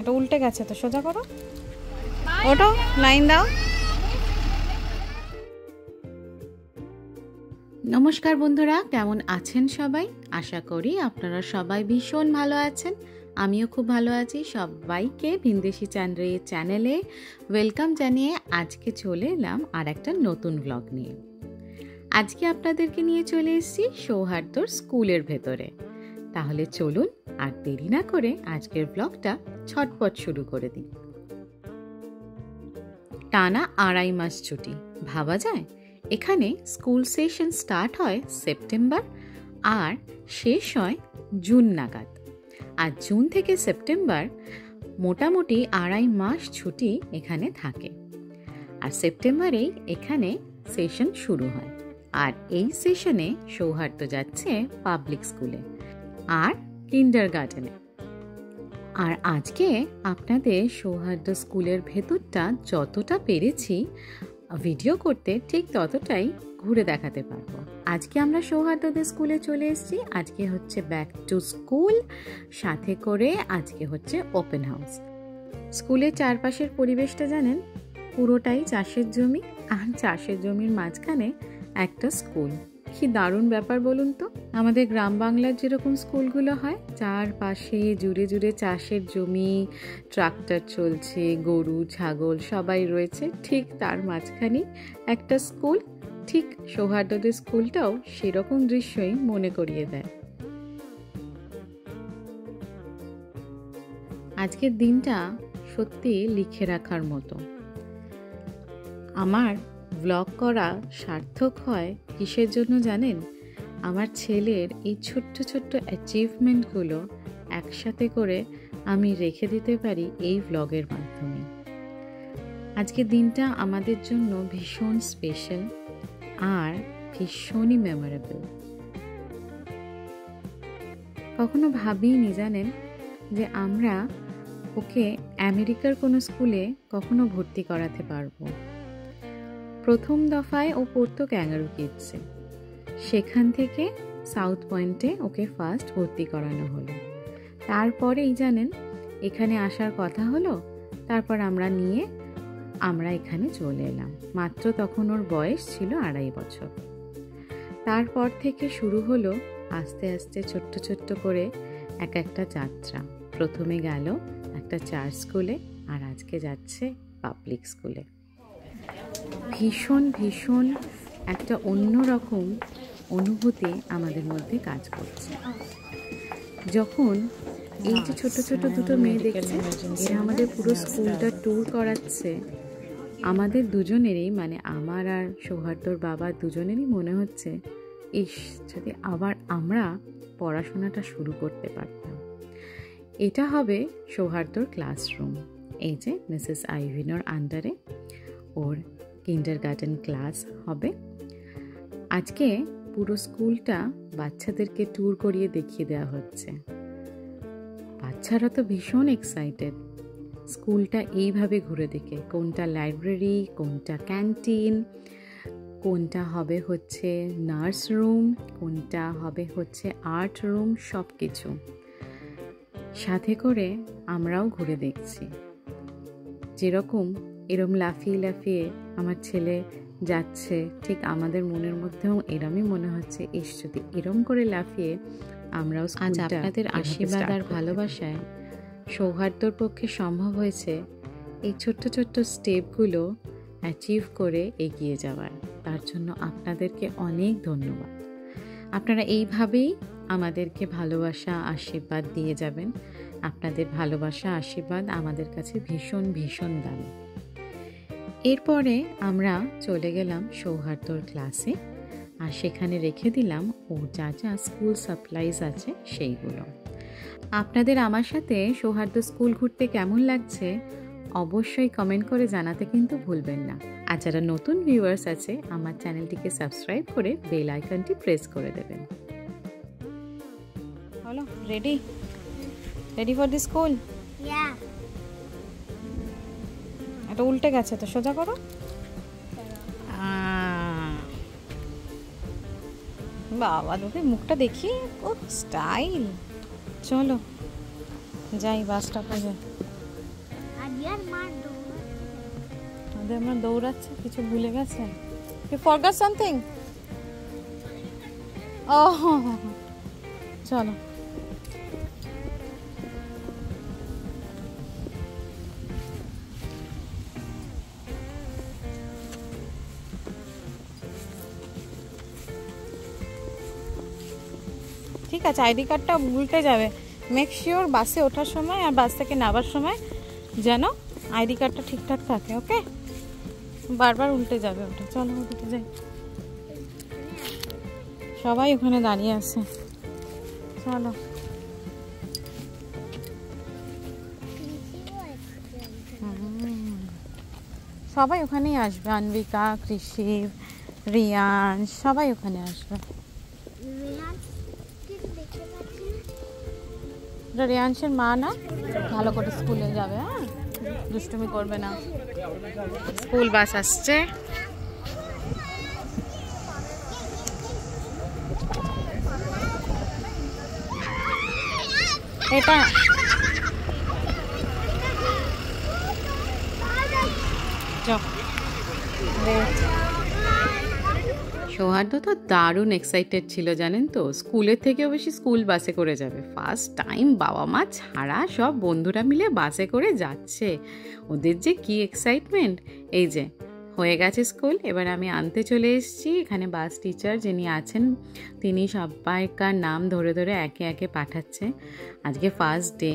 এটা উল্টে গেছে তো, সোজা করো, ওটো লাইন দাও। নমস্কার বন্ধুরা, কেমন আছেন সবাই? আশা করি আপনারা সবাই ভীষণ ভালো আছেন। আমিও খুব ভালো আছি। সবাইকে ভিনদেশি চ্যানেলে ওয়েলকাম জানিয়ে আজকে চলে এলাম আর একটা নতুন ব্লগ নিয়ে। আজকে আপনাদেরকে নিয়ে চলে এসেছি সৌহার্দ্যর স্কুলের ভেতরে। তাহলে চলুন আর দেরি না করে আজকের ব্লগটা ছটপট শুরু করে দিই। টানা 2.5 মাস ছুটি, ভাবা যায়? এখানে স্কুল সেশন স্টার্ট হয় সেপ্টেম্বর আর শেষ হয় জুন নাগাদ। আর জুন থেকে সেপ্টেম্বর মোটামুটি 2.5 মাস ছুটি এখানে থাকে। আর সেপ্টেম্বরেই এখানে সেশন শুরু হয়। আর এই সেশনে সৌহার্দ্য যাচ্ছে পাবলিক স্কুলে আর কিন্ডারগার্টেনে। আর আজকে আপনাদের সৌহার্দ্য স্কুলের ভেতরটা যতটা পেরেছি ভিডিও করতে ঠিক ততটাই ঘুরে দেখাতে পারবো। আজকে আমরা সৌহার্দ্যদের স্কুলে চলে এসেছি। আজকে হচ্ছে ব্যাক টু স্কুল, সাথে করে আজকে হচ্ছে ওপেন হাউস। স্কুলের চারপাশের পরিবেশটা জানেন, পুরোটাই চাষের জমি, আর চাষের জমির মাঝখানে একটা স্কুল। কি দারুণ ব্যাপার বলুন তো। আমাদের গ্রাম বাংলার যেরকম স্কুলগুলো হয়, চারপাশে জুড়ে জুড়ে চাষের জমি, ট্রাক্টর চলছে, গরু ছাগল সবাই রয়েছে, ঠিক তার মাঝখানে একটা স্কুল। ঠিক সৌহার্দ্যদের স্কুলটাও সেরকম দৃশ্যই মনে করিয়ে দেয়। আজকের দিনটা সত্যি লিখে রাখার মতো। আমার ব্লগ করা সার্থক হয় কিসের জন্য জানেন? আমার ছেলের এই ছোট্ট ছোট্ট অ্যাচিভমেন্টগুলো একসাথে করে আমি রেখে দিতে পারি এই ব্লগের মাধ্যমে। আজকের দিনটা আমাদের জন্য ভীষণ স্পেশাল আর ভীষণই মেমোরেবল। কখনো ভাবিনি জানেন যে আমরা ওকে আমেরিকার কোনো স্কুলে কখনো ভর্তি করাতে পারবো। প্রথম দফায় ও পড়তো ক্যাঙ্গারু কিডসে, সেখান থেকে সাউথ পয়েন্টে ওকে ফার্স্ট ভর্তি করানো হলো। তারপরেই জানেন এখানে আসার কথা হলো, তারপর আমরা এখানে চলে এলাম। মাত্র তখন ওর বয়স ছিল 2.5 বছর। তারপর থেকে শুরু হলো আস্তে আস্তে ছোট্ট ছোট্ট করে এক একটা যাত্রা। প্রথমে গেল একটা চার্চ স্কুলে, আর আজকে যাচ্ছে পাবলিক স্কুলে। ভীষণ ভীষণ একটা অন্যরকম অনুভূতি আমাদের মধ্যে কাজ করছে। যখন এই যে ছোট ছোট দুটো মেয়ে দেখছে, এরা আমাদের পুরো স্কুলটা ট্যুর করাচ্ছে, আমাদের দুজনেরই, মানে আমার আর সৌহার্দ্যর বাবা দুজনেরই মনে হচ্ছে, ইস যদি আবার আমরা পড়াশোনাটা শুরু করতে পারতাম। এটা হবে সৌহার্দ্যর ক্লাসরুম। এই যে মিসেস আইভিনোর আন্ডারে ওর কিন্ডারগার্টেন ক্লাস হবে। আজকে পুরো স্কুলটা বাচ্চাদেরকে ট্যুর করিয়ে দেখিয়ে দেওয়া হচ্ছে। বাচ্চারা তো ভীষণ এক্সাইটেড স্কুলটা এইভাবে ঘুরে দেখে। কোনটা লাইব্রেরি, কোনটা ক্যান্টিন, কোনটা হবে হচ্ছে নার্স রুম, কোনটা হবে হচ্ছে আর্ট রুম, সব কিছু সাথে করে আমরাও ঘুরে দেখছি। যেরকম এরম লাফিয়ে লাফিয়ে আমার ছেলে যাচ্ছে, ঠিক আমাদের মনের মধ্যেও এরমই মনে হচ্ছে, ইস যদি এরম করে লাফিয়ে আমরাও। আজ আপনাদের আশীর্বাদ আর ভালোবাসায় সৌহার্দ্যর পক্ষে সম্ভব হয়েছে এই ছোট্ট ছোট্ট স্টেপগুলো অ্যাচিভ করে এগিয়ে যাওয়ার। তার জন্য আপনাদেরকে অনেক ধন্যবাদ। আপনারা এইভাবেই আমাদেরকে ভালোবাসা আশীর্বাদ দিয়ে যাবেন। আপনাদের ভালোবাসা আশীর্বাদ আমাদের কাছে ভীষণ ভীষণ দামি। এরপরে আমরা চলে গেলাম সৌহার্দ্যর ক্লাসে, আর সেখানে রেখে দিলাম ও যা যা স্কুল সাপ্লাইজ আছে সেইগুলো। আপনাদের আমার সাথে সৌহার্দ্য স্কুল ঘুরতে কেমন লাগছে অবশ্যই কমেন্ট করে জানাতে কিন্তু ভুলবেন না। আর যারা নতুন ভিউয়ার্স আছে, আমার চ্যানেলটিকে সাবস্ক্রাইব করে বেল আইকনটি প্রেস করে দেবেন। হলো রেডি ফর দি স্কুল? এটা উল্টে গেছে তো, সোজা করো। বাবা তোকে মুখটা দেখি, ও স্টাইল। চলো যাই বাস স্টপে যাই। আমার দৌড়াচ্ছে, কিছু ভুলে গেছে। You forgot something? চলো। ঠিক আছে, আইডি কার্ডটা উল্টে যাবে। মেক শিওর বাসে ওঠার সময় আর বাস থেকে নামার সময় যেন আইডি কার্ডটা ঠিকঠাক থাকে। ওকে, বারবার উল্টে যাবে ওটা। চলো ওদিকে যাই, সবাই ওখানে দাঁড়িয়ে আছে। চলো, সবাই ওখানেই আসবে। অন্বিকা, কৃষি, রিয়ান সবাই ওখানে আসবে। রিয়াংশের মা না, ভালো করে স্কুলে যাবে। হ্যাঁ, দুষ্টুমি করবে না। স্কুল বাস আসছে। এটা সৌহার্দ্য তো দারুণ এক্সাইটেড ছিল জানেন তো, স্কুলের থেকেও বেশি স্কুল বাসে করে যাবে। ফার্স্ট টাইম বাবা মা ছাড়া সব বন্ধুরা মিলে বাসে করে যাচ্ছে। ওদের যে কি এক্সাইটমেন্ট। এই যে হয়ে গেছে স্কুল, এবার আমি আনতে চলে এসেছি। এখানে বাস টিচার যিনি আছেন তিনি সবাইকার নাম ধরে ধরে একে একে পাঠাচ্ছে। আজকে ফার্স্ট ডে,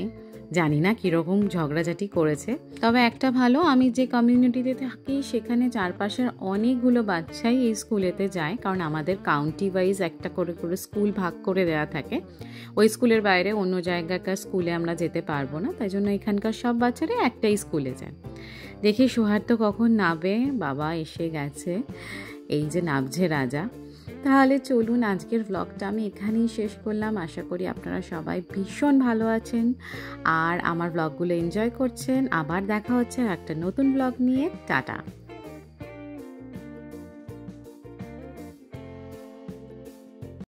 জানি না কীরকম ঝগড়াঝাটি করেছে। তবে একটা ভালো, আমি যে কমিউনিটিতে থাকি সেখানে চারপাশের অনেকগুলো বাচ্চাই এই স্কুলেতে যায়, কারণ আমাদের কাউন্টি ওয়াইজ একটা করে করে স্কুল ভাগ করে দেওয়া থাকে। ওই স্কুলের বাইরে অন্য জায়গাকার স্কুলে আমরা যেতে পারবো না, তাই জন্য এখানকার সব বাচ্চারা একটাই স্কুলে যায়। দেখি সৌহার্দ্য কখন নামবে। বাবা এসে গেছে, এই যে নামছে রাজা। তাহলে চলুন, আজকের ব্লগটা আমি এখানেই শেষ করলাম। আশা করি আপনারা সবাই ভীষণ ভালো আছেন আর আমার ব্লগগুলো এনজয় করছেন। আবার দেখা হচ্ছে একটা নতুন ব্লগ নিয়ে। টাটা।